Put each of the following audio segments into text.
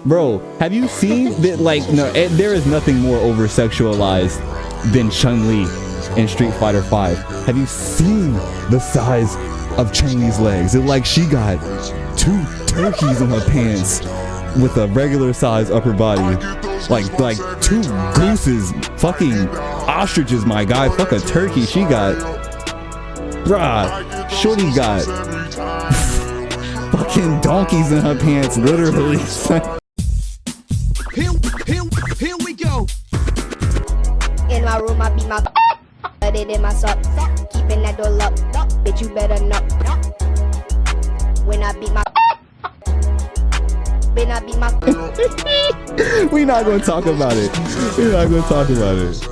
Bro, have you seen that? Like, no, there is nothing more over sexualized than Chun-Li in Street Fighter V. Have you seen the size of Chun-Li's legs? It's like she got 2 turkeys in her pants with a regular size upper body. Like 2 gooses, fucking ostriches, my guy. Fuck a turkey. She got, bruh, shorty got fucking donkeys in her pants, literally. Here we go. In my room, I beat my but it in my sock. Keeping that door locked. Bitch, you better not. When I beat my We're not gonna talk about it. We're not gonna talk about it.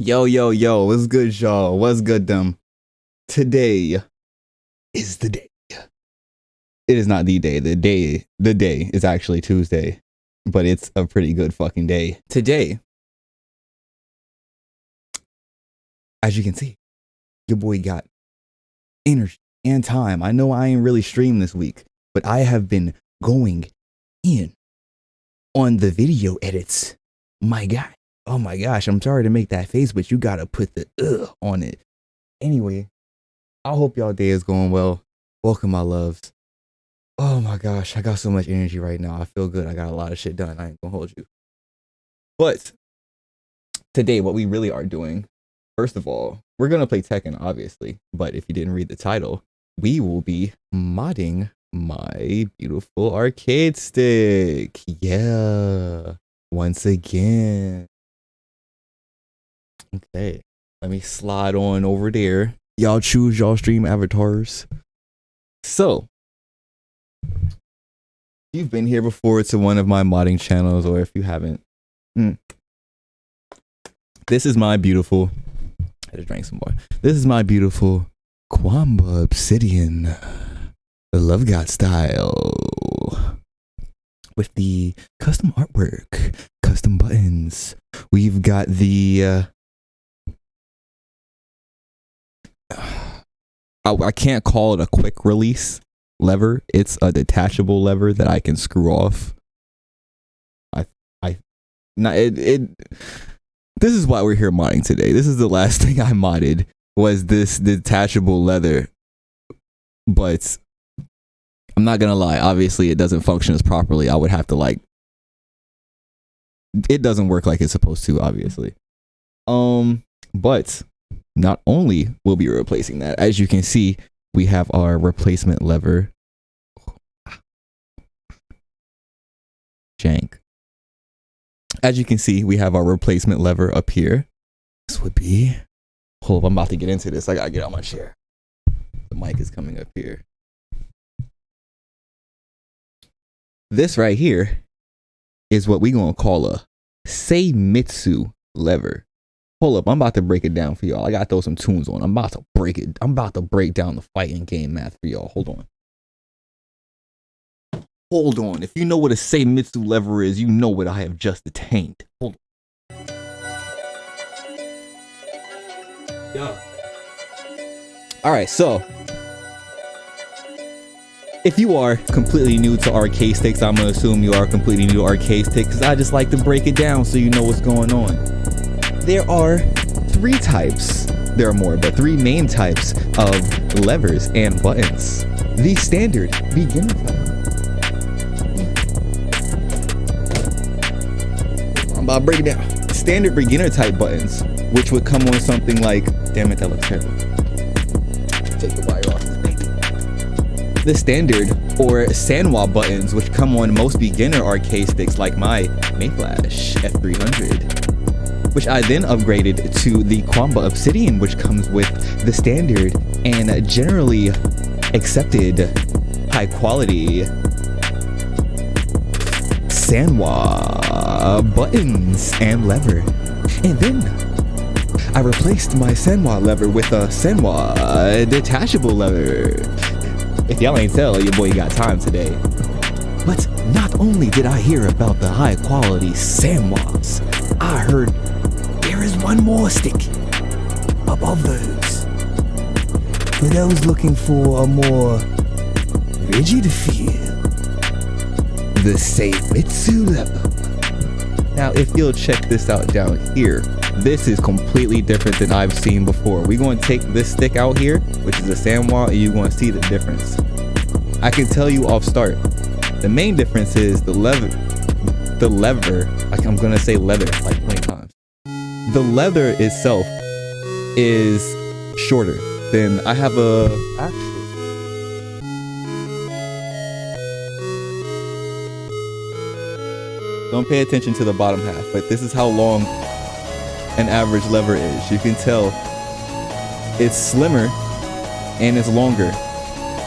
Yo, what's good, y'all? What's good, them? Today is the day. It is not the day. The day is actually Tuesday, but it's a pretty good fucking day. Today, as you can see, your boy got energy and time. I know I ain't really streamed this week, but I have been going in on the video edits. My guy. Oh my gosh, I'm sorry to make that face, but you gotta put the on it. Anyway, I hope y'all day is going well. Welcome, my loves. Oh my gosh, I got so much energy right now. I feel good. I got a lot of shit done. I ain't gonna hold you. But today, what we really are doing, first of all, we're gonna play Tekken, obviously. But if you didn't read the title, we will be modding my beautiful arcade stick. Yeah, once again. Okay, let me slide on over there. Y'all choose y'all stream avatars. So, if you've been here before to one of my modding channels, or if you haven't, this is my beautiful, I had to drink some more. This is my beautiful Qanba Obsidian, the Love God style, with the custom artwork, custom buttons. We've got the I can't call it a quick release lever. It's a detachable lever that I can screw off. This is why we're here modding today. This is the last thing I modded, was this detachable leather. But I'm not gonna lie, obviously it doesn't function as properly. I would have to it doesn't work like it's supposed to, obviously. But not only will be replacing that, as you can see, we have our replacement lever. Jank. As you can see, we have our replacement lever up here. This would be, hold up, I'm about to get into this. I gotta get out my chair. The mic is coming up here. This right here is what we gonna call a Seimitsu lever. Hold up, I'm about to break it down for y'all. I gotta throw some tunes on. I'm about to break it. I'm about to break down the fighting game math for y'all. Hold on. Hold on. If you know what a Seimitsu lever is, you know what I have just attained. Hold on. Yeah. Alright, so if you are completely new to arcade sticks, I'm gonna assume you are completely new to arcade sticks, because I just like to break it down so you know what's going on. There are three types. There are more, but three main types of levers and buttons. The standard beginner type. I'm about to break it down. Standard beginner type buttons, which would come on something like, damn it, that looks terrible. Take the wire off this baby. The standard or Sanwa buttons, which come on most beginner arcade sticks like my Mayflash F300, which I then upgraded to the Qanba Obsidian, which comes with the standard and generally accepted high quality Sanwa buttons and lever. And then I replaced my Sanwa lever with a Sanwa detachable lever. If y'all ain't tell, your boy got time today. But not only did I hear about the high quality Sanwas, I heard there is one more stick above those. For those looking for a more rigid feel, the Seimitsu lever. Now, if you'll check this out down here, this is completely different than I've seen before. We're going to take this stick out here, which is a Sanwa, and you're going to see the difference. I can tell you off start, the main difference is the lever, like I'm going to say leather like 20 times. The leather itself is shorter than I have actually. Don't pay attention to the bottom half, but this is how long an average lever is. You can tell it's slimmer and it's longer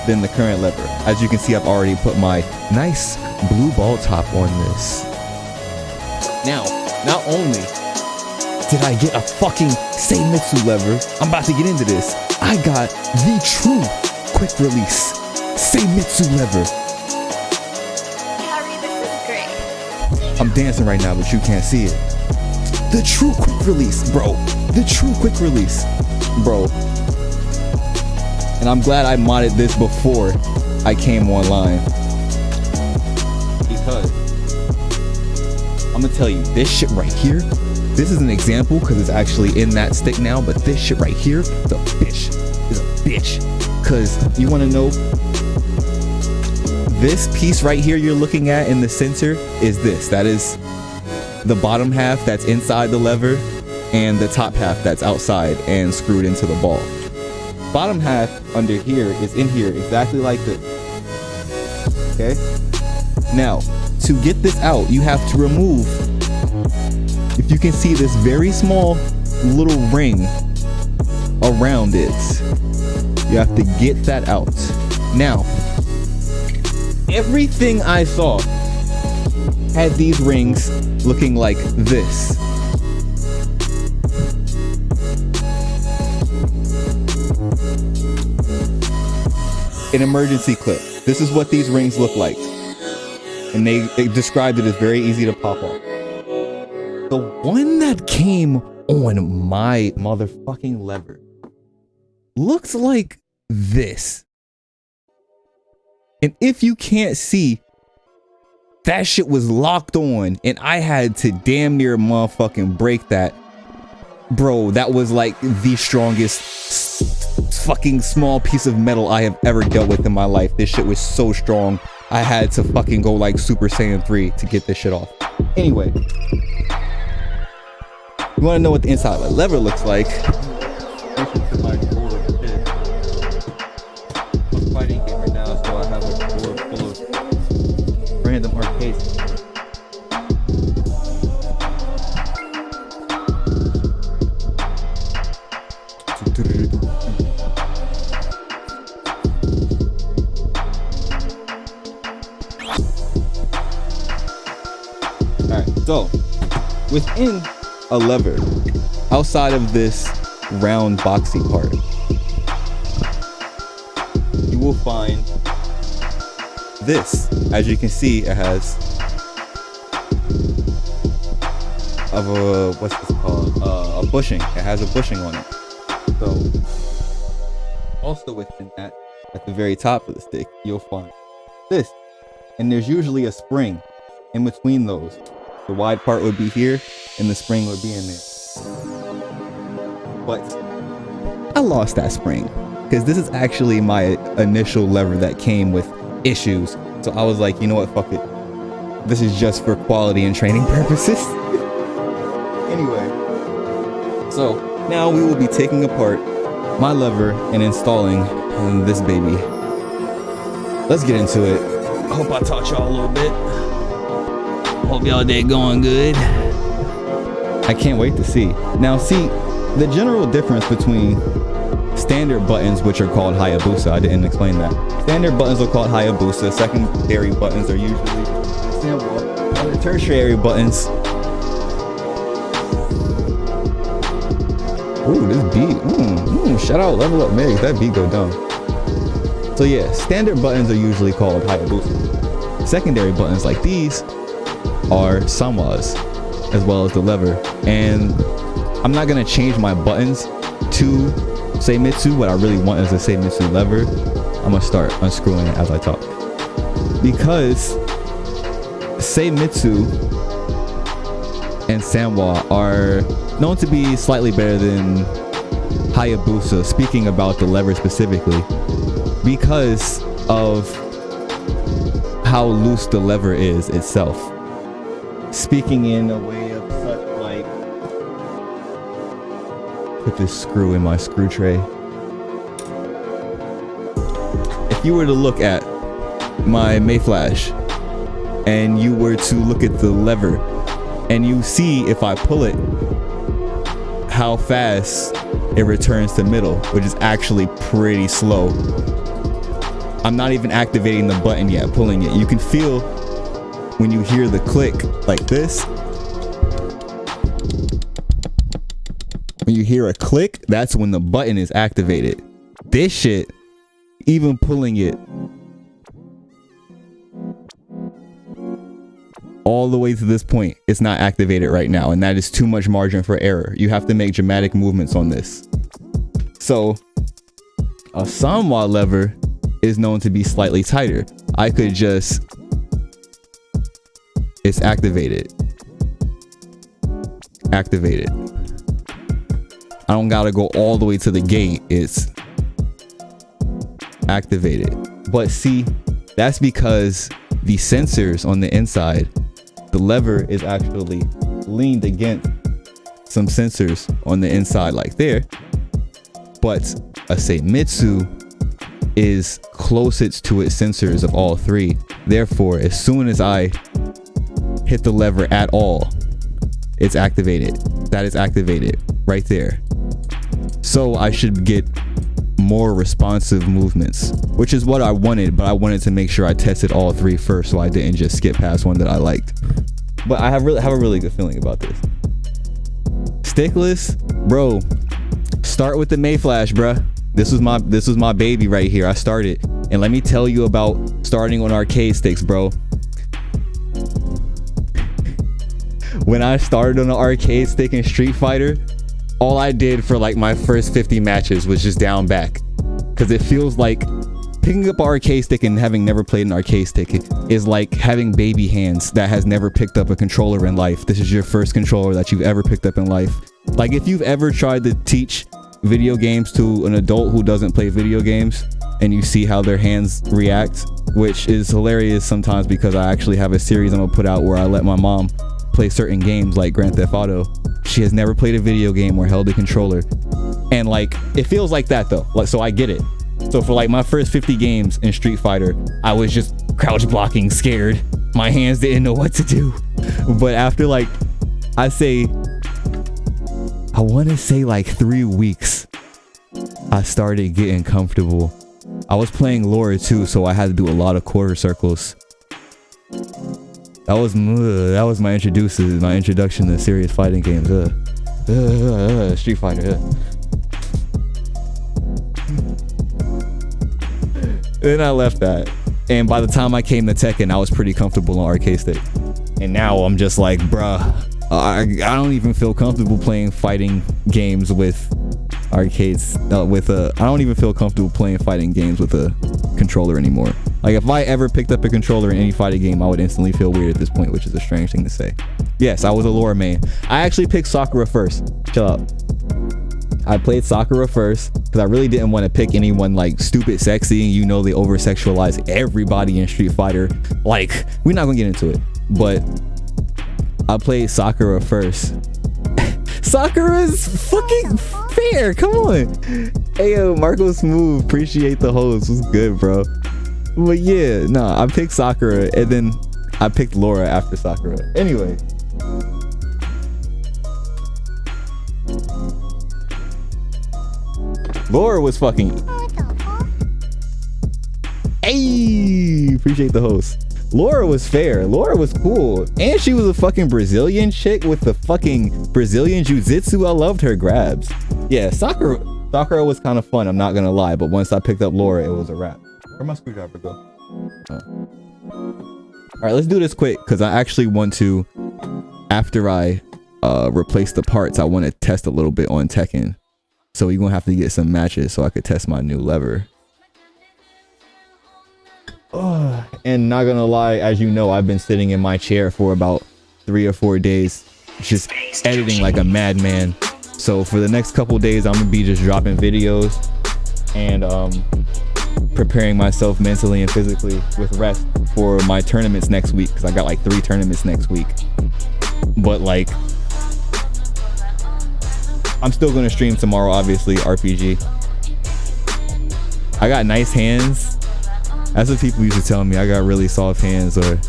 than the current lever. As you can see, I've already put my nice blue ball top on this. Now, not only did I get a fucking Seimitsu lever, I'm about to get into this, I got the true quick release Seimitsu lever. Harry, this is great. I'm dancing right now, but you can't see it. The true quick release, bro. The true quick release, bro. And I'm glad I modded this before I came online. Because I'm gonna tell you, this shit right here, this is an example because it's actually in that stick now, but this shit right here is a bitch. Is a bitch. Because you wanna know, this piece right here you're looking at in the center is this. That is the bottom half that's inside the lever and the top half that's outside and screwed into the ball. Bottom half under here is in here exactly like this. Okay? Now, to get this out, you have to remove, if you can see this very small little ring around it, you have to get that out. Now, everything I saw had these rings looking like this. An emergency clip. This is what these rings look like. And they described it as very easy to pop off. The one that came on my motherfucking lever looks like this. And if you can't see, that shit was locked on and I had to damn near motherfucking break that. Bro, that was like the strongest fucking small piece of metal I have ever dealt with in my life. This shit was so strong. I had to fucking go like Super Saiyan 3 to get this shit off. Anyway, you want to know what the inside of a lever looks like? I'm fighting gamer now, so I have a board full of random arcades. Alright, so within a lever, outside of this round boxy part, you will find this. As you can see, it has what's this called? A bushing. It has a bushing on it. So also within that, at the very top of the stick, you'll find this. And there's usually a spring in between those. The wide part would be here and the spring would be in there. but I lost that spring because this is actually my initial lever that came with issues. So I was like, you know what, fuck it. This is just for quality and training purposes. Anyway, so now we will be taking apart my lever and installing this baby. Let's get into it. Hope I taught y'all a little bit. Hope y'all did going good. I can't wait to see. Now see, the general difference between standard buttons, which are called Hayabusa, I didn't explain that. Standard buttons are called Hayabusa, secondary buttons are usually Samwa, and the tertiary buttons. Ooh, this beat, shout out Level Up Meg, that beat go down. So yeah, standard buttons are usually called Hayabusa. Secondary buttons like these are Samwas, as well as the lever. And I'm not gonna change my buttons to Seimitsu. What I really want is a Seimitsu lever. I'm gonna start unscrewing it as I talk. Because Seimitsu and Samwa are known to be slightly better than Hayabusa, speaking about the lever specifically, because of how loose the lever is itself. Speaking in a way of such like, put this screw in my screw tray. If you were to look at my Mayflash and you were to look at the lever and you see if I pull it, how fast it returns to middle, which is actually pretty slow. I'm not even activating the button yet, pulling it. You can feel when you hear the click like this. When you hear a click, that's when the button is activated. This shit, even pulling it all the way to this point, it's not activated right now, and that is too much margin for error. You have to make dramatic movements on this. So a Samwa lever is known to be slightly tighter. I could just, it's activated. Activated. I don't gotta go all the way to the gate. It's activated. But see, that's because the sensors on the inside, the lever is actually leaned against some sensors on the inside like there. But a Seimitsu is closest to its sensors of all three. Therefore, as soon as I hit the lever at all, it's activated. That is activated right there. So I should get more responsive movements, which is what I wanted, but I wanted to make sure I tested all three first so I didn't just skip past one that I liked. But I have a really good feeling about this. Stickless, bro, start with the Mayflash, bruh. This was my baby right here. I started, and let me tell you about starting on arcade sticks, bro. When I started on an arcade stick in Street Fighter, all I did for like my first 50 matches was just down back, because it feels like picking up an arcade stick and having never played an arcade stick is like having baby hands that has never picked up a controller in life. This is your first controller that you've ever picked up in life. Like if you've ever tried to teach video games to an adult who doesn't play video games and you see how their hands react, which is hilarious sometimes because I actually have a series I'm gonna put out where I let my mom play certain games like Grand Theft Auto. She has never played a video game or held a controller, and like it feels like that though. Like, so I get it. So for like my first 50 games in Street Fighter, I was just crouch blocking, scared. My hands didn't know what to do. But after like, I want to say like 3 weeks, I started getting comfortable. I was playing Lore too, so I had to do a lot of quarter circles. That was my introduction to serious fighting games. Street Fighter. Then I left that, and by the time I came to Tekken, I was pretty comfortable on arcade stick. And now I'm just like, bruh, I don't even feel comfortable playing fighting games with arcades. I don't even feel comfortable playing fighting games with a controller anymore. Like if I ever picked up a controller in any fighting game, I would instantly feel weird at this point, which is a strange thing to say. Yes, I was a Lore main. I actually picked Sakura first. Chill out. I played Sakura first because I really didn't want to pick anyone like stupid sexy, and you know they over sexualize everybody in Street Fighter. Like, we're not gonna get into it, but I played Sakura first. Sakura's fucking fair. Come on. Hey yo, Marco Smooth, appreciate the host. What's good, bro? But yeah, nah, I picked Sakura and then I picked Laura after Sakura. Anyway. Laura was fucking. Hey, appreciate the host. Laura was fair. Laura was cool. And she was a fucking Brazilian chick with the fucking Brazilian jiu-jitsu. I loved her grabs. Yeah, Sakura was kind of fun, I'm not gonna lie. But once I picked up Laura, it was a wrap. Where'd my screwdriver go? Alright, let's do this quick because I actually want to, after I replace the parts, I want to test a little bit on Tekken. So you're gonna have to get some matches so I could test my new lever. And not gonna lie, as you know, I've been sitting in my chair for about 3 or 4 days just editing like a madman. So for the next couple days, I'm gonna be just dropping videos and preparing myself mentally and physically with rest for my tournaments next week, because I got like 3 tournaments next week. But like, I'm still gonna stream tomorrow, obviously, RPG. I got nice hands. That's what people used to tell me. I got really soft hands, or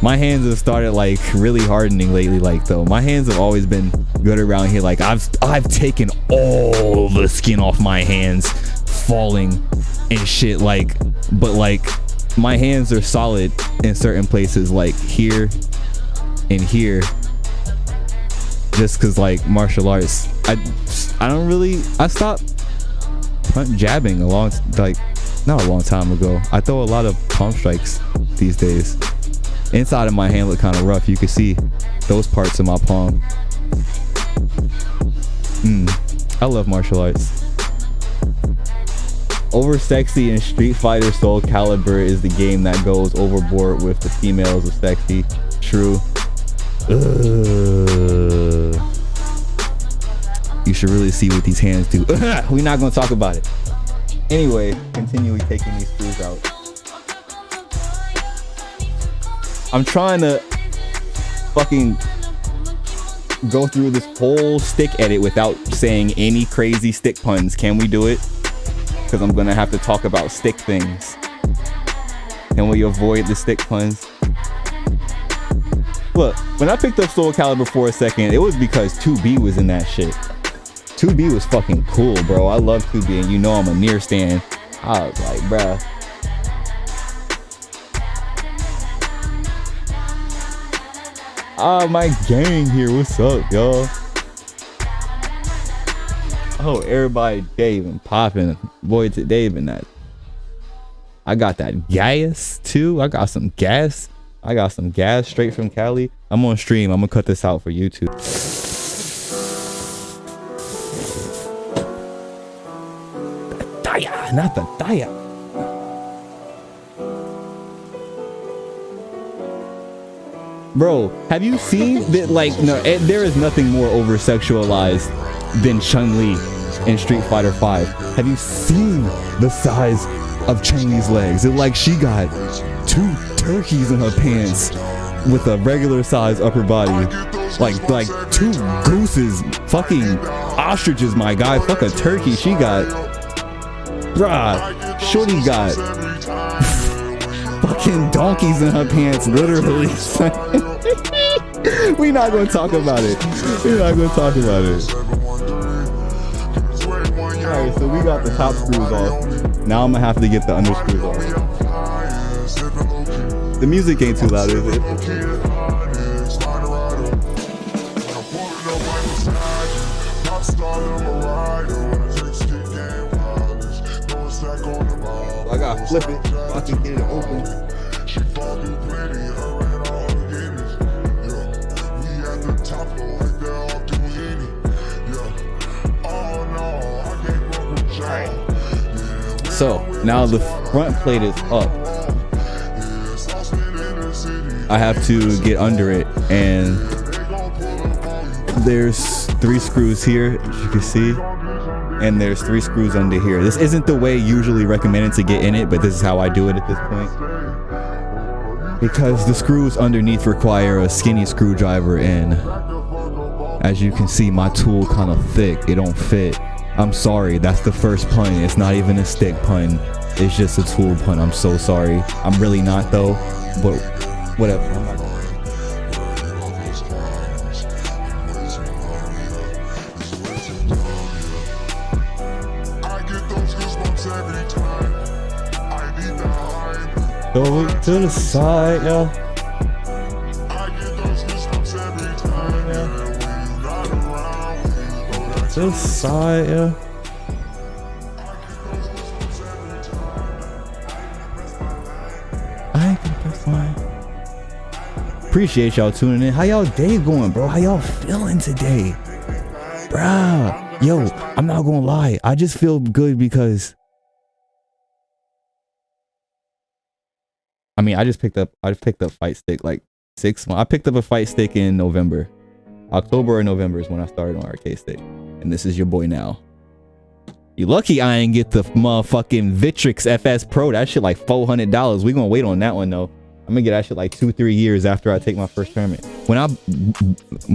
my hands have started like really hardening lately. Like though, my hands have always been good around here. Like I've taken all the skin off my hands, falling and shit. Like, but like my hands are solid in certain places, like here and here. Just cause like martial arts, I stopped jabbing not a long time ago. I throw a lot of palm strikes these days. Inside of my hand look kind of rough. You can see those parts of my palm. I love martial arts. Over sexy in Street Fighter Soul Calibur is the game that goes overboard with the females of sexy. True. You should really see what these hands do. We're not gonna talk about it. Anyway, continually taking these screws out. I'm trying to fucking go through this whole stick edit without saying any crazy stick puns. Can we do it? Because I'm gonna have to talk about stick things. Can we avoid the stick puns? Look, when I picked up Soul Calibur for a second, it was because 2B was in that shit. 2B was fucking cool, bro. I love 2B, and you know I'm a near stan. I was like, bruh. My gang here. What's up, y'all? Oh, everybody, Dave and popping. Boy, to Dave and that. I got that gas, too. I got some gas. Straight from Cali. I'm on stream. I'm gonna cut this out for YouTube. Not the Daya. Bro, have you seen that? Like, no, there is nothing more over sexualized than Chun-Li in Street Fighter 5. Have you seen the size of Chun-Li's legs? It's like she got 2 turkeys in her pants with a regular size upper body. Like 2 gooses, fucking ostriches, my guy. Fuck a turkey. She got. Bruh, shorty got fucking donkeys in her pants, literally. We not gonna talk about it. Alright, so we got the top screws off. Now I'm gonna have to get the under screws off. The music ain't too loud, is it? I gotta flip it so I can get it open. So now the front plate is up. I have to get under it, and there's 3 screws here, as you can see, and there's 3 screws under here. This isn't the way usually recommended to get in it, but this is how I do it at this point, because the screws underneath require a skinny screwdriver, and as you can see, my tool kind of thick. It don't fit. I'm sorry, that's the first pun. It's not even a stick pun. It's just a tool pun. I'm so sorry. I'm really not though, but whatever. Go to the side, yo. To the side, yeah. I think that's fine. Appreciate y'all tuning in. How y'all day going, bro? How y'all feeling today? Bruh. Yo, I'm not gonna lie. I just feel good because I mean, I picked up fight stick like 6 months. I picked up a fight stick in November. October or November is when I started on arcade stick. And this is your boy now. You lucky I ain't get the motherfucking Victrix FS Pro. That shit like $400. We gonna wait on that one though. I'm gonna get that shit like 2-3 years after I take my first tournament. I'm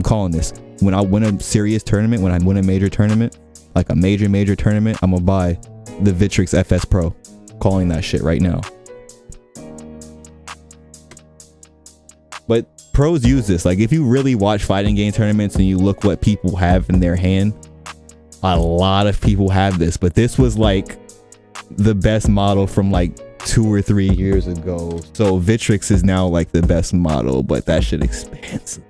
calling this. When I win a serious tournament, when I win a major tournament, like a major tournament, I'm gonna buy the Victrix FS Pro. Calling that shit right now. But pros use this. Like if you really watch fighting game tournaments and you look what people have in their hand, a lot of people have this, but this was like the best model from like 2 or 3 years ago. So Victrix is now like the best model, but that shit expensive.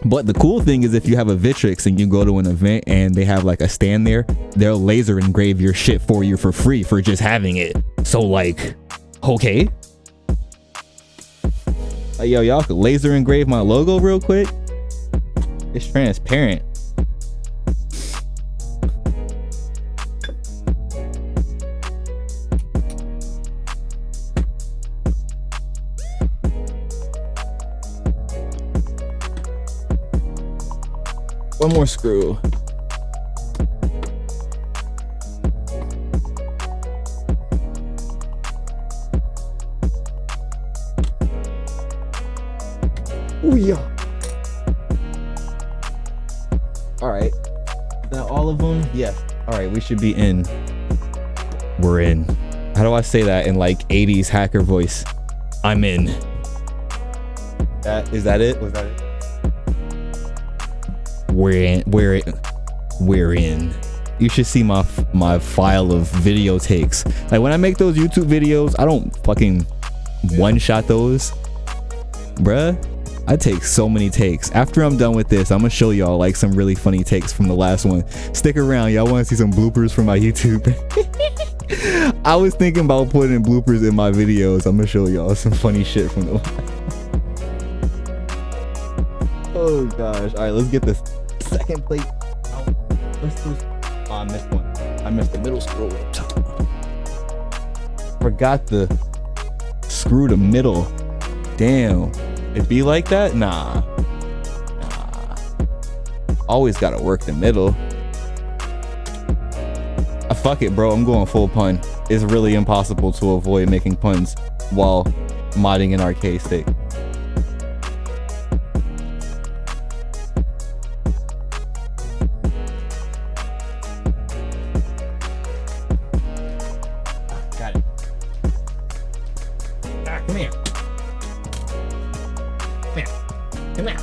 But the cool thing is if you have a Victrix and you go to an event and they have like a stand there, they'll laser engrave your shit for you for free for just having it. So like, okay. Like, yo, y'all could laser engrave my logo real quick. It's transparent. One more screw. Ooh, yeah. All right. Now all of them? Yeah. All right, we should be in. We're in. How do I say that in like 80s hacker voice? I'm in. Is that it? Was that it? We're in. You should see my file of video takes. Like when I make those YouTube videos, I don't fucking one shot those, bruh. I take so many takes. After I'm done with this, I'm gonna show y'all like some really funny takes from the last one. Stick around, y'all want to see some bloopers from my YouTube. I was thinking about putting bloopers in my videos. I'm gonna show y'all some funny shit from the last one. Oh gosh. All right, let's get this second plate out. Let's do. Oh, I missed one. I missed the middle screw. Forgot the screw the middle. Damn. It be like that? Nah. Always gotta work the middle. Fuck it, bro. I'm going full pun. It's really impossible to avoid making puns while modding an arcade stick. Got it. Ah, come here. Come here. Come here.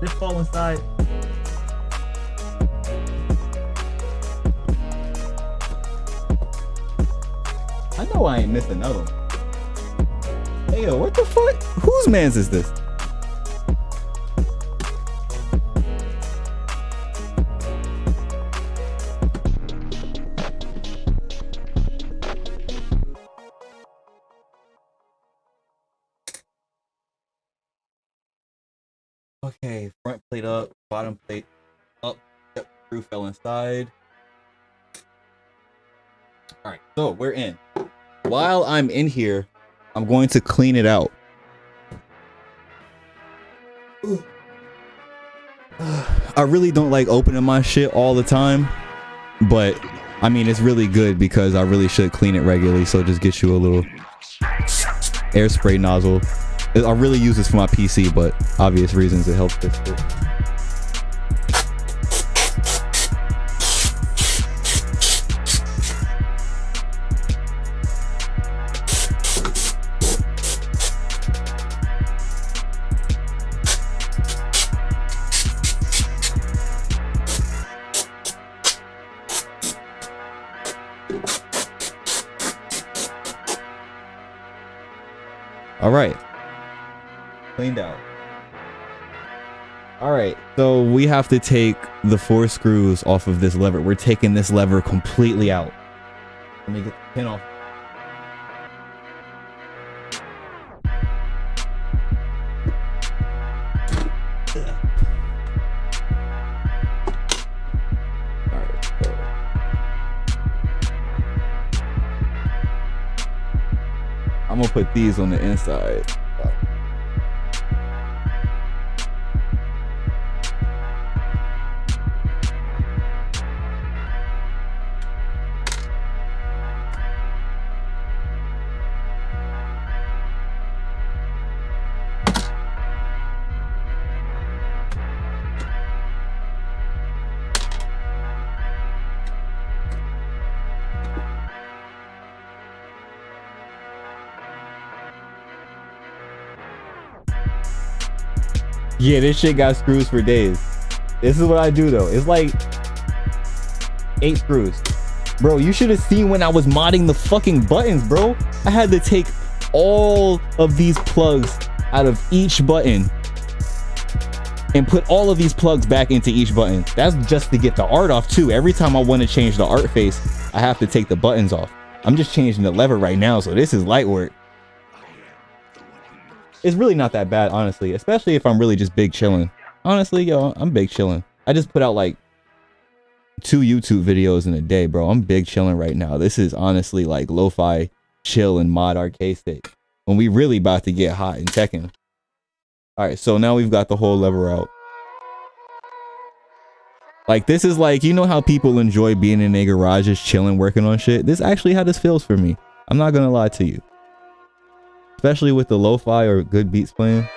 Just fall inside. I know I ain't missed another one. Hey, yo, what the fuck? Whose mans is this? Okay, front plate up, bottom plate up. Yep, screw fell inside. All right, so we're in. While I'm in here, I'm going to clean it out. I really don't like opening my shit all the time, but I mean, it's really good because I really should clean it regularly. So just get you a little air spray nozzle. I really use this for my PC, but obvious reasons it helps this too. All right, cleaned out. All right, so we have to take the 4 screws off of this lever. We're taking this lever completely out. Let me get the pin off. I'm gonna put these on the inside. Yeah, this shit got screws for days. This is what I do though. It's like 8 screws. Bro, you should have seen when I was modding the fucking buttons, bro. I had to take all of these plugs out of each button and put all of these plugs back into each button. That's just to get the art off too. Every time I want to change the art face, I have to take the buttons off. I'm just changing the lever right now, so this is light work. It's really not that bad, honestly, especially if I'm really just big chilling. Honestly, yo, I'm big chilling. I just put out like 2 YouTube videos in a day, bro. I'm big chilling right now. This is honestly like lo-fi chill and mod arcade state when we really about to get hot in Tekken. All right, so now we've got the whole lever out. Like, this is like, you know how people enjoy being in their garages chilling, working on shit? This is actually how this feels for me. I'm not gonna lie to you. Especially with the lo-fi or good beats playing.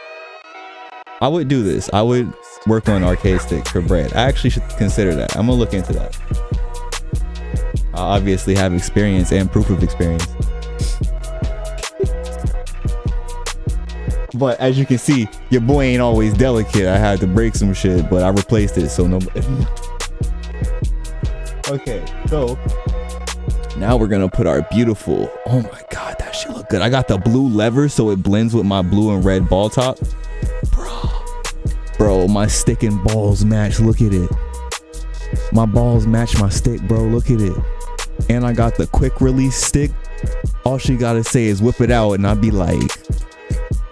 I would do this. I would work on arcade stick for bread. I actually should consider that. I'm gonna look into that. I obviously have experience and proof of experience. But as you can see, your boy ain't always delicate. I had to break some shit, but I replaced it, so no. Okay, so now we're gonna put our beautiful, oh my god, that shit look good. I got the blue lever so it blends with my blue and red ball top. Bro, my stick and balls match. Look at it. My balls match my stick, bro. Look at it. And I got the quick release stick. All she gotta say is whip it out and I'll be like,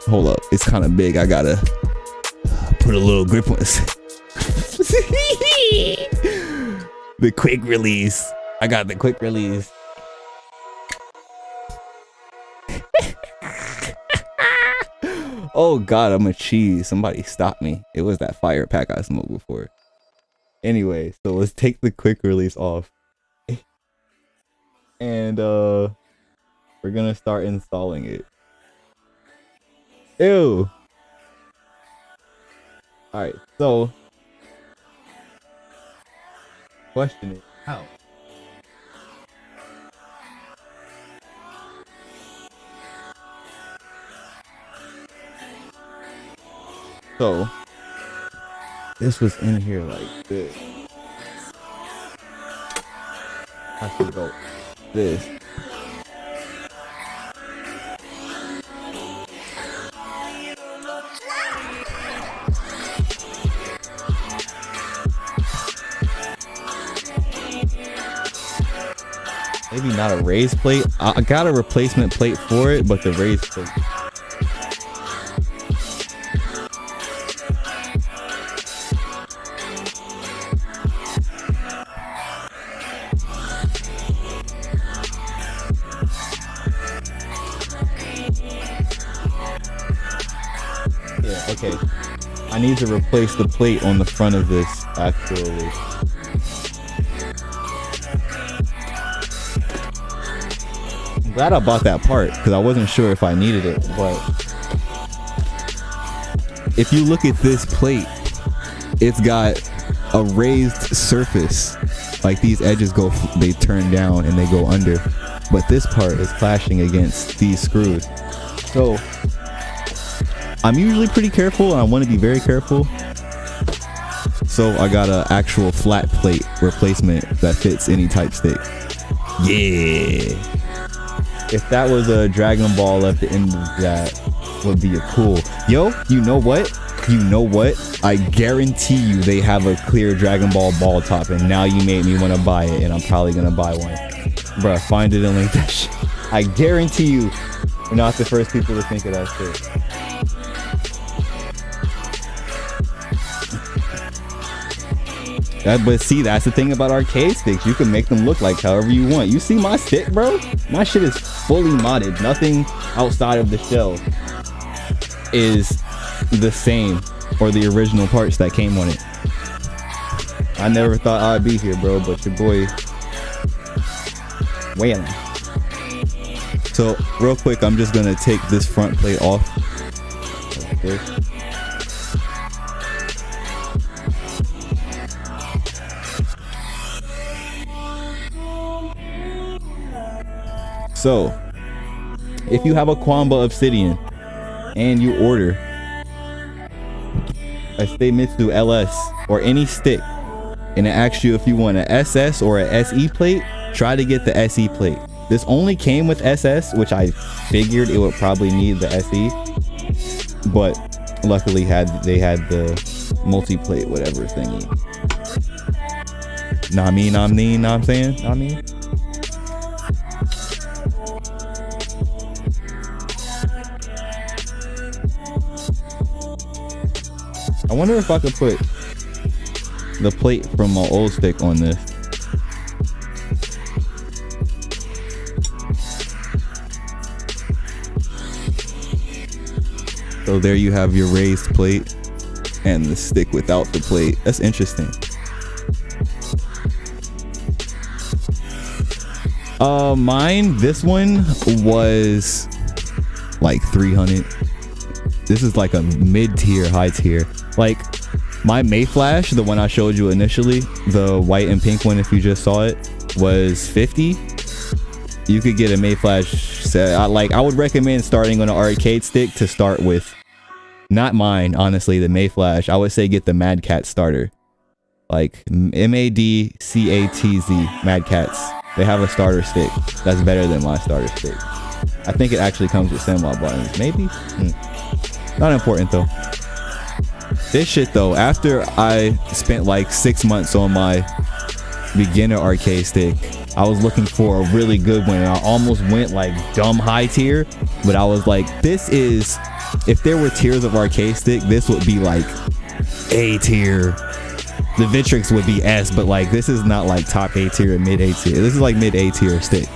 hold up, it's kind of big. I gotta put a little grip on this. The quick release. I got the quick release. Oh god, I'm a cheese. Somebody stop me. It was that fire pack I smoked before. Anyway, so let's take the quick release off. And we're gonna start installing it. Ew. Alright, so question is how? So this was in here like this. I should go this. Maybe not a raised plate. I got a replacement plate for it, but the raised plate. Yeah, okay. I need to replace the plate on the front of this actually. I'm glad I bought that part because I wasn't sure if I needed it, but if you look at this plate, it's got a raised surface. Like these edges they turn down and they go under, but this part is clashing against these screws. So I'm usually pretty careful and I want to be very careful. So I got an actual flat plate replacement that fits any type stick. Yeah. If that was a Dragon Ball at the end of that, would be a cool. Yo, you know what? I guarantee you they have a clear Dragon Ball ball top, and now you made me want to buy it, and I'm probably gonna buy one. Bruh, find it and link that shit. I guarantee you, we're not the first people to think of that shit. But see, that's the thing about arcade sticks. You can make them look like however you want. You see my stick, bro? My shit is fully modded. Nothing outside of the shell is the same or the original parts that came on it. I never thought I'd be here, bro, but your boy wailing. So real quick, I'm just gonna take this front plate off. Okay. So if you have a Qanba Obsidian and you order a Seimitsu LS or any stick and it asks you if you want an SS or an SE plate, try to get the SE plate. This only came with SS, which I figured it would probably need the SE, but luckily they had the multi-plate whatever thingy. Know what I'm saying? Know what I mean? I wonder if I could put the plate from my old stick on this. So there you have your raised plate and the stick without the plate. That's interesting. Mine, this one was like 300. This is like a mid-tier, high tier. Like my Mayflash, the one I showed you initially, the white and pink one, if you just saw it, was 50. You could get a Mayflash set. I would recommend starting on an arcade stick to start with. Not mine, honestly, the Mayflash. I would say get the Mad Cat starter. Like MADCATZ, Mad Cats. They have a starter stick that's better than my starter stick. I think it actually comes with semi buttons. Maybe? Not important though. This shit though, after I spent like 6 months on my beginner arcade stick, I was looking for a really good one and I almost went like dumb high tier, but I was like, this is, if there were tiers of arcade stick, this would be like A tier. The Vitrix would be S, but like this is not like top A tier and mid A tier. This is like mid A tier stick.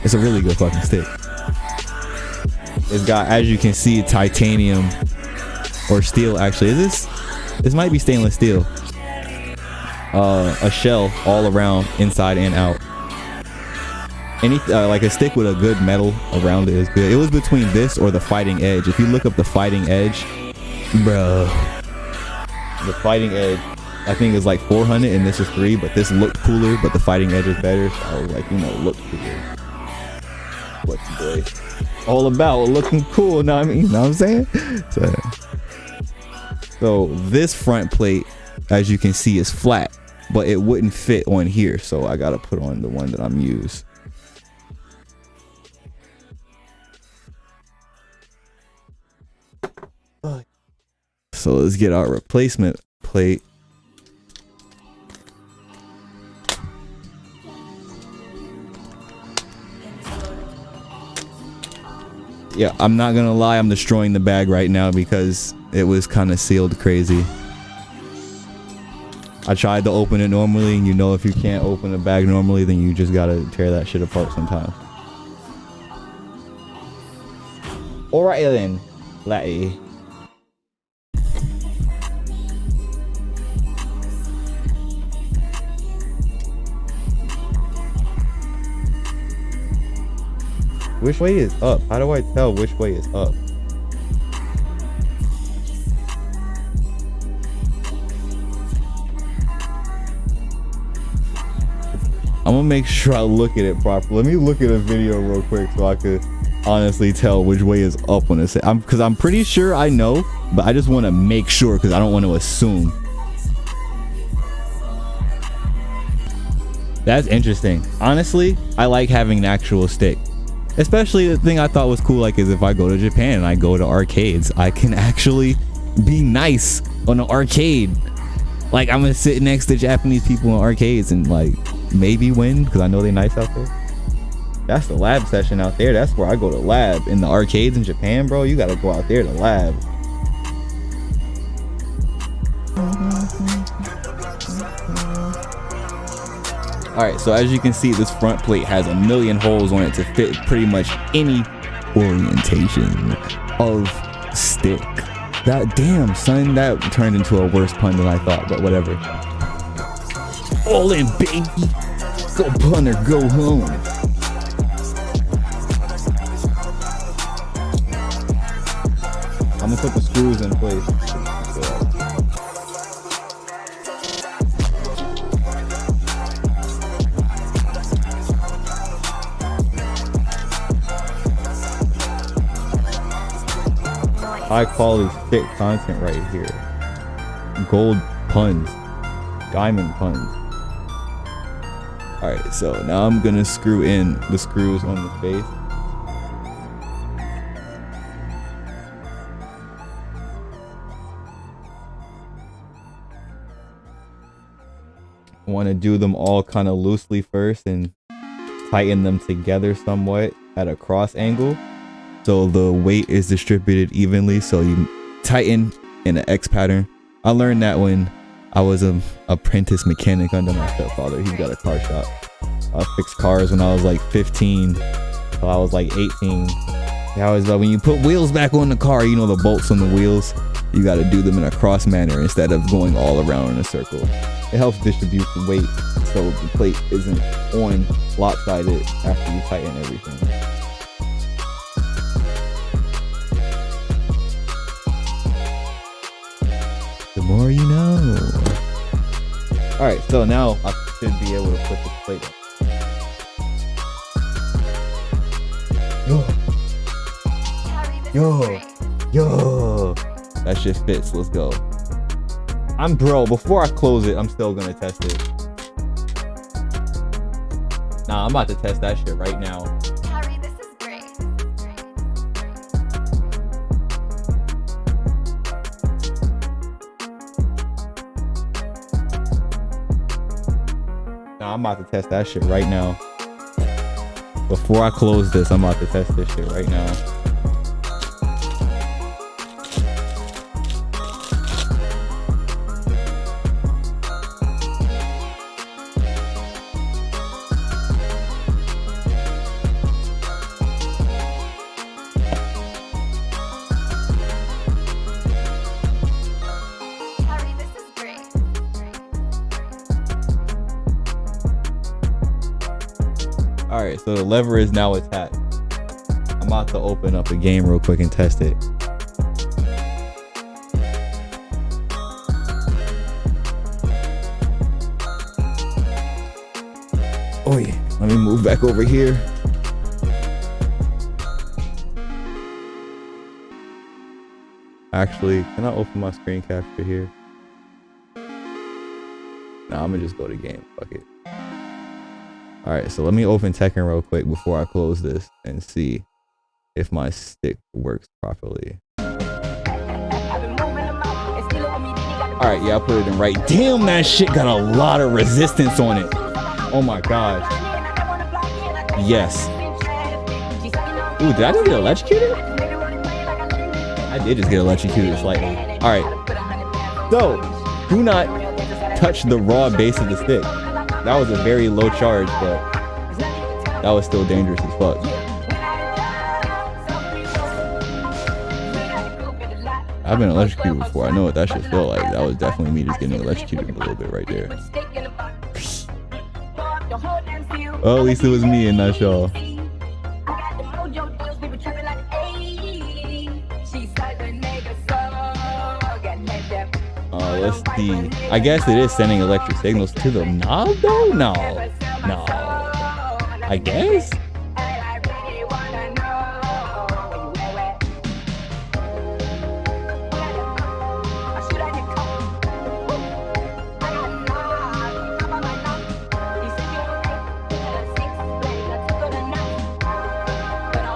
It's a really good fucking stick. It's got, as you can see, titanium or steel actually. This might be stainless steel. A shell all around, inside and out. Any like a stick with a good metal around it is good. It was between this or the Fighting Edge. If you look up the Fighting Edge, bro, the Fighting Edge I think is like 400 and this is 3, but this looked cooler, but the Fighting Edge is better. So I was like, you know, look cooler. What the boy all about looking cool, know what I mean? You know what I'm saying? So this front plate, as you can see, is flat, but it wouldn't fit on here, so I gotta put on the one that I'm used. So let's get our replacement plate. Yeah, I'm not gonna lie, I'm destroying the bag right now because it was kind of sealed crazy. I tried to open it normally, and you know if you can't open a bag normally, then you just gotta tear that shit apart sometimes. Alright then, laddie. Which way is up? How do I tell which way is up? I'm gonna make sure I look at it properly. Let me look at a video real quick so I could honestly tell which way is up when it's because I'm pretty sure I know, but I just want to make sure because I don't want to assume. That's interesting. Honestly, I like having an actual stick. Especially the thing I thought was cool, like, is if I go to Japan and I go to arcades, I can actually be nice on an arcade. Like, I'm gonna sit next to Japanese people in arcades and like maybe win because I know they're nice out there. That's the lab session out there. That's where I go to lab. In the arcades in Japan, bro, you gotta go out there to lab. All right, so as you can see, this front plate has a million holes on it to fit pretty much any orientation of stick. That damn son, that turned into a worse pun than I thought, but whatever. All in, baby. Go punter, go home. I'm gonna put the screws in place. High quality thick content right here. Gold puns. Diamond puns. Alright, so now I'm gonna screw in the screws on the face. I want to do them all kind of loosely first and tighten them together somewhat at a cross angle so the weight is distributed evenly, so you tighten in an X pattern. I learned that when I was an apprentice mechanic under my stepfather. He's got a car shop. I fixed cars when I was like 15 till I was like 18. I was like, when you put wheels back on the car, you know, the bolts on the wheels, you got to do them in a cross manner instead of going all around in a circle. It helps distribute the weight so the plate isn't on lopsided after you tighten everything. The more you know. Alright, so now I should be able to put the plate up. Yo. That shit fits. Let's go. Before I close it, I'm still gonna test it. Nah, I'm about to test that shit right now. Harry, this is great. Nah, I'm about to test that shit right now. Before I close this, I'm about to test this shit right now. Alright, so the lever is now attached. I'm about to open up a game real quick and test it. Oh yeah, let me move back over here. Actually, can I open my screen capture here? Nah, I'm gonna just go to game, fuck it. Alright, so let me open Tekken real quick before I close this and see if my stick works properly. Alright, yeah, I put it in right. Damn, that shit got a lot of resistance on it. Oh my gosh. Yes. Ooh, did I just get electrocuted? I did just get electrocuted slightly. Alright. So, do not touch the raw base of the stick. That was a very low charge, but that was still dangerous as fuck. I've been electrocuted before. I know what that shit feel like. That was definitely me just getting electrocuted a little bit right there. Well, at least it was me and not y'all. let's see. I guess it is sending electric signals to the knob though? No. I guess?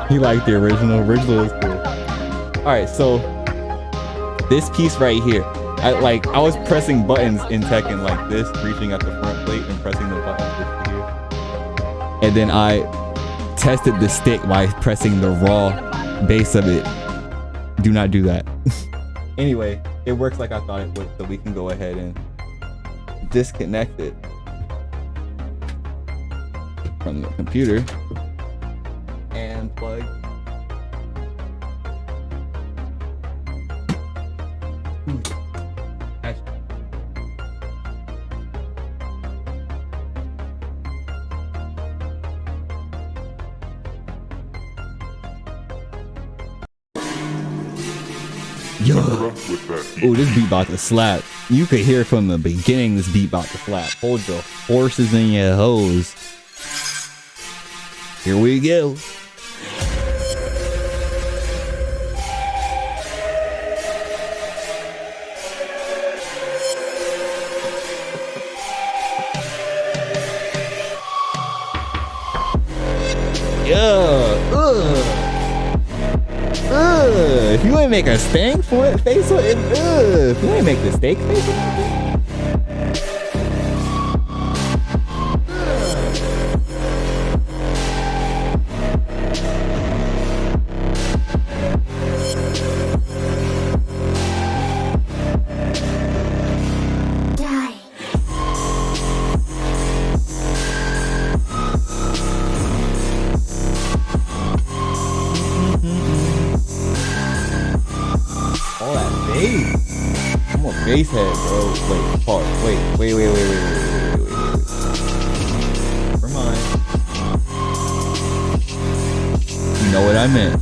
He liked the original. Original is cool. Alright, so this piece right here. I was pressing buttons in Tekken like this, reaching at the front plate and pressing the buttons just here. And then I tested the stick by pressing the raw base of it. Do not do that. Anyway, it works like I thought it would, so we can go ahead and disconnect it from the computer and plug. Yo. Ooh, this beat about to slap. You could hear from the beginning this beat about to slap. Hold your horses and your hoes. Here we go. If you ain't make a stank for it, face it. If you ain't make the steak face it. Face head, bro. Wait, pause. Wait. Never mind. You know what I meant.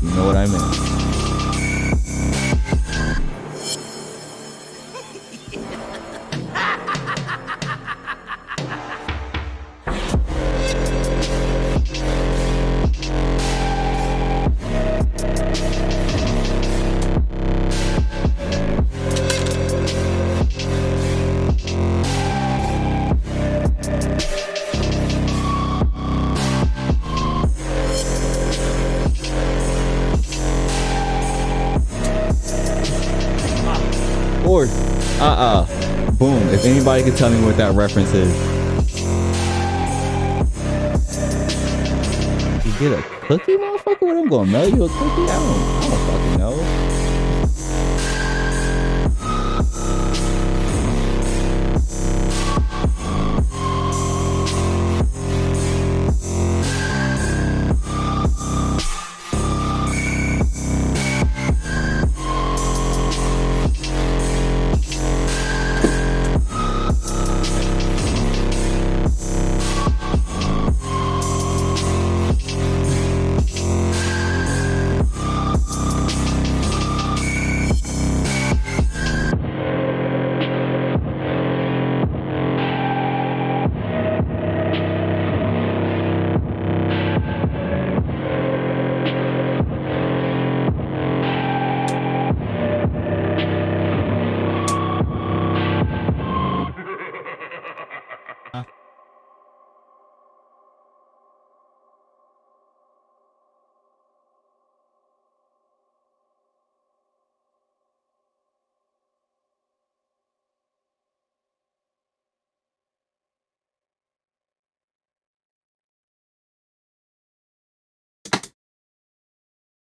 Boom. If anybody could tell me what that reference is. You get a cookie, motherfucker? What, I'm gonna mail you a cookie? I don't fucking know.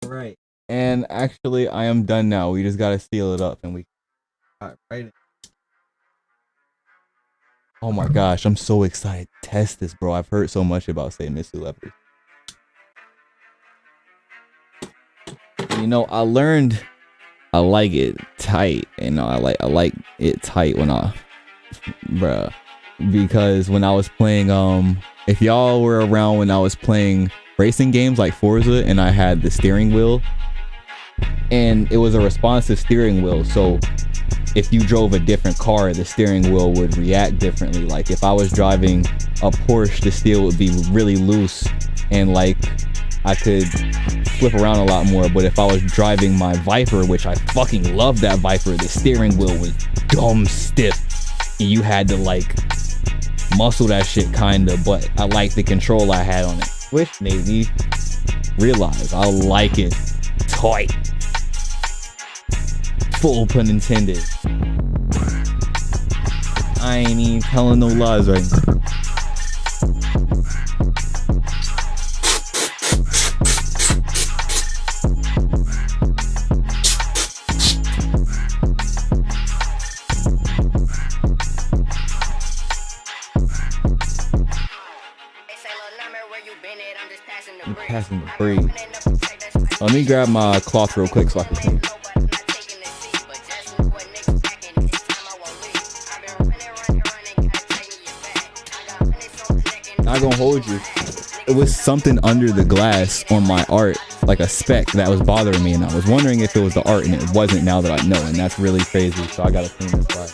Right. And actually, I am done now. We just gotta seal it up and we got right. Oh my gosh, I'm so excited to test this, bro. I've heard so much about Seimitsu levers. You know, I learned I like it tight, and I like it tight when bruh, because when I was playing, if y'all were around when I was playing racing games like Forza, and I had the steering wheel, and it was a responsive steering wheel, so if you drove a different car, the steering wheel would react differently. Like if I was driving a Porsche, the steel would be really loose and like I could flip around a lot more. But if I was driving my Viper, which I fucking love that Viper, the steering wheel was dumb stiff and you had to like muscle that shit kinda. But I like the control I had on it, which made me realize I like it tight. Full pun intended. I ain't even telling no lies right now. I'm passing the breed. Let me grab my cloth real quick so I can clean it. Not gonna hold you. It was something under the glass on my art, like a speck that was bothering me, and I was wondering if it was the art, and it wasn't. Now that I know, and that's really crazy. So I gotta clean this glass.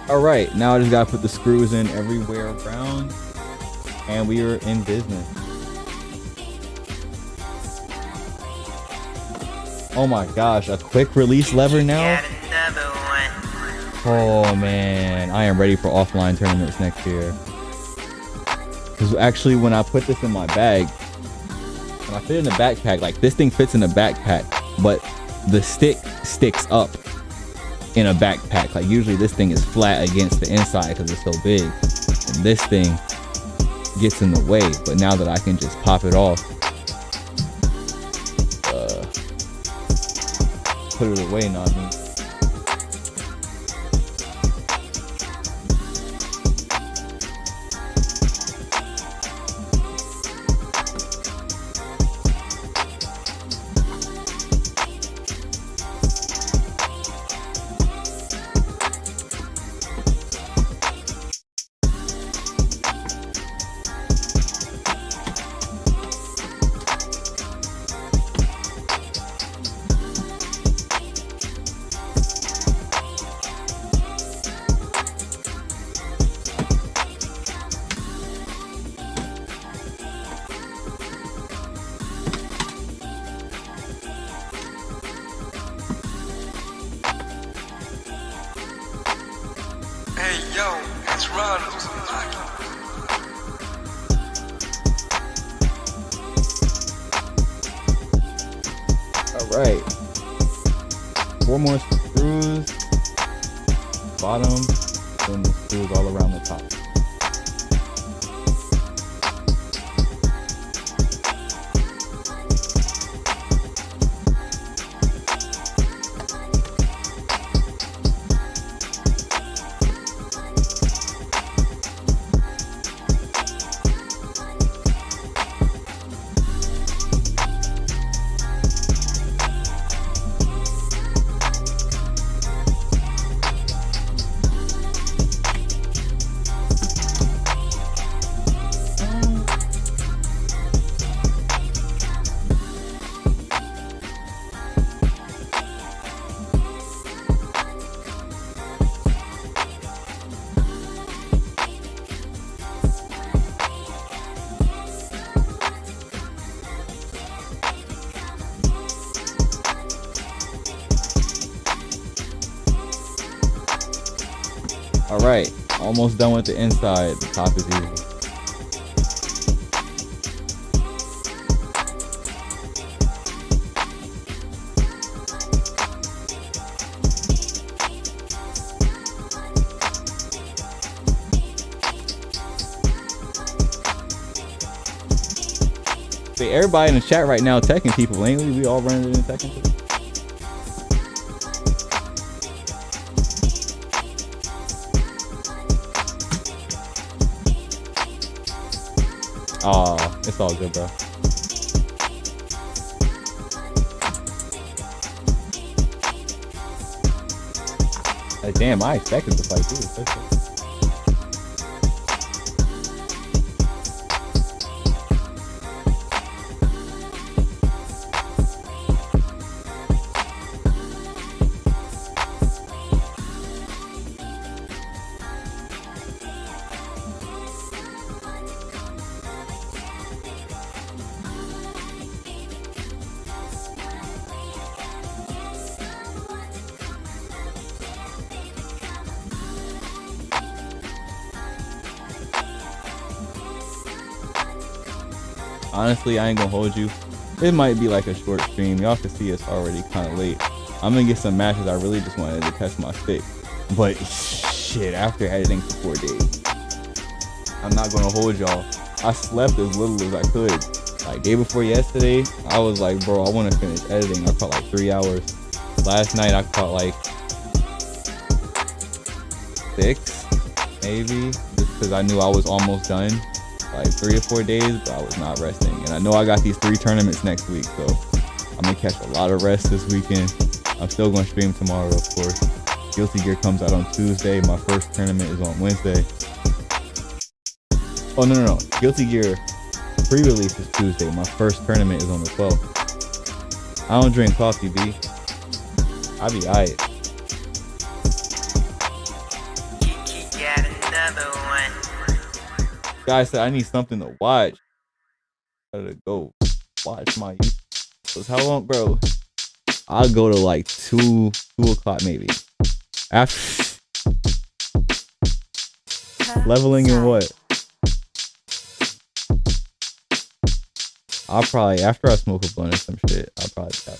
All right, now I just gotta put the screws in everywhere around, and we are in business. Oh my gosh, a quick release lever now? Oh man, I am ready for offline tournaments next year. Because actually, when I put this in my bag, when I fit it in the backpack, like this thing fits in the backpack, but the stick sticks up in a backpack. Like usually this thing is flat against the inside because it's so big, and this thing gets in the way. But now that I can just pop it off, put it away, not me. Alright, 4 more screws, bottom, then the screws all around the top. Alright, almost done with the inside. The top is easy. See, everybody in the chat right now teching people, ain't we? We all running in teching people. Aw, it's all good, bro. Like, damn, I expected to fight too. Honestly, I ain't gonna hold you. It might be like a short stream. Y'all can see it's already kind of late. I'm gonna get some matches. I really just wanted to test my stick. But shit, after editing for 4 days, I'm not gonna hold y'all. I slept as little as I could. Like day before yesterday, I was like, bro, I want to finish editing. I caught like 3 hours. Last night I caught like 6, maybe, just because I knew I was almost done. Like 3 or 4 days, but I was not resting. And I know I got these 3 tournaments next week, so I'm gonna catch a lot of rest this weekend. I'm still gonna stream tomorrow, of course. Guilty Gear comes out on Tuesday. My first tournament is on Wednesday. Oh, no. Guilty Gear pre-release is Tuesday. My first tournament is on the 12th. I don't drink coffee, B. I be aight. Guy said I need something to watch. Gotta go watch my YouTubes. How long, bro? I'll go to like 2 o'clock maybe. After leveling in what? I'll probably, after I smoke a blunt or some shit, I'll probably stop.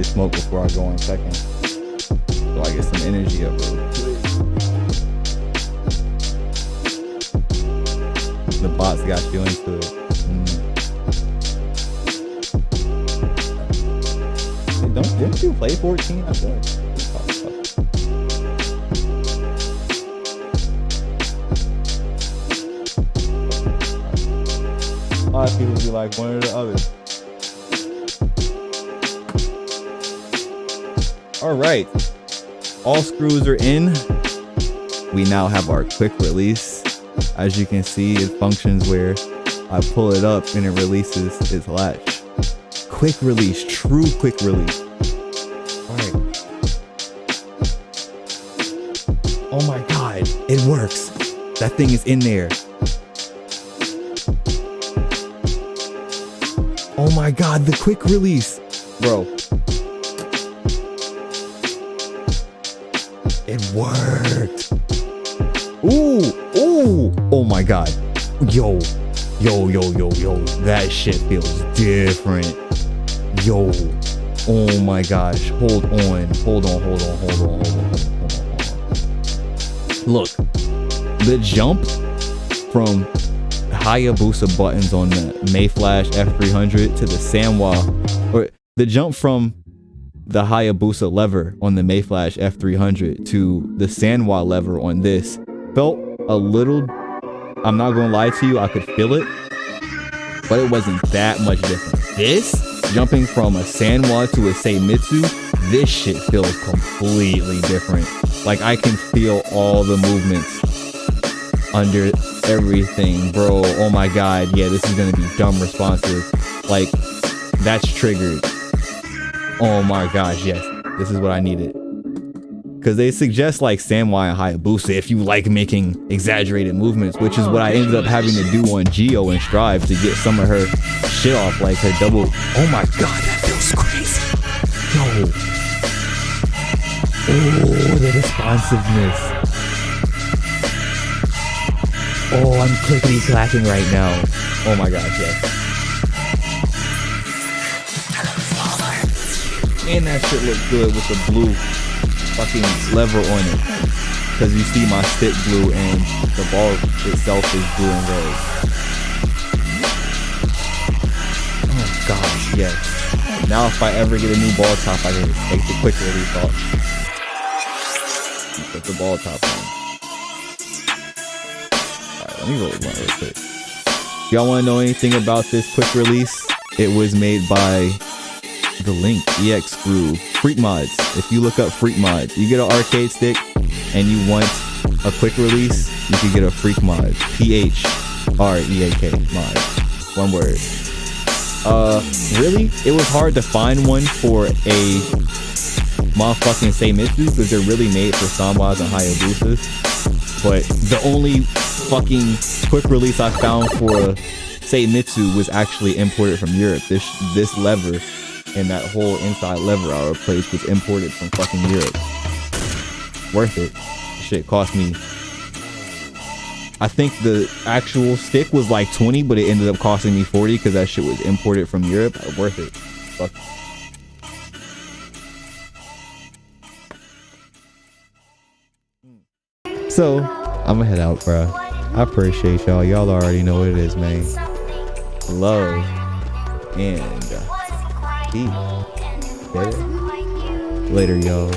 Smoke before I go on second, so I get some energy up real quick. The bots got you into it. Hey, didn't you play 14? I feel like a lot of people be like one or the other. All right, all screws are in. We now have our quick release. As you can see, it functions where I pull it up and it releases its latch. Quick release, true quick release. All right. Oh my God, it works. That thing is in there. Oh my God, the quick release, bro. It worked. Ooh. Oh my God. Yo. That shit feels different. Yo. Oh my gosh. Hold on. Look. The jump from Hayabusa buttons on the Mayflash F300 to the Sanwa, or the jump from the Hayabusa lever on the Mayflash F300 to the Sanwa lever on this felt a little, I'm not gonna lie to you, I could feel it, but it wasn't that much different. This, jumping from a Sanwa to a Seimitsu, this shit feels completely different. Like I can feel all the movements under everything, bro. Oh my God, yeah, this is gonna be dumb responsive. Like, that's triggered. Oh my gosh, yes, this is what I needed. because they suggest like Samurai and Hayabusa if you like making exaggerated movements, which is what I ended up having to do on Geo and Strive to get some of her shit off, like her double. Oh my god, that feels crazy. Yo. Oh, the responsiveness. Oh, I'm clickety clacking right now. Oh my gosh, yes. And that shit looked good with the blue fucking lever on it, because you see my stick blue and the ball itself is blue and red. Oh gosh, yes. Now if I ever get a new ball top, I can take the quick release off. Put the ball top on. Alright, let me roll one real quick. If y'all want to know anything about this quick release, it was made by the link EX Screw PhreakMods. If you look up PhreakMods, you get an arcade stick and you want a quick release, you can get a PhreakMods. PhREAK mod. One word. Really? It was hard to find one for a motherfucking Seimitsu because they're really made for Sanwas and Hayabusas. But the only fucking quick release I found for Seimitsu was actually imported from Europe. This lever and that whole inside lever I replaced was imported from fucking Europe. Worth it. Shit cost me, I think the actual stick was like 20, but it ended up costing me 40 because that shit was imported from Europe. Worth it. Fuck. So I'm gonna head out, bro. I appreciate y'all. Y'all already know what it is, man. Love and peace. Later, y'all.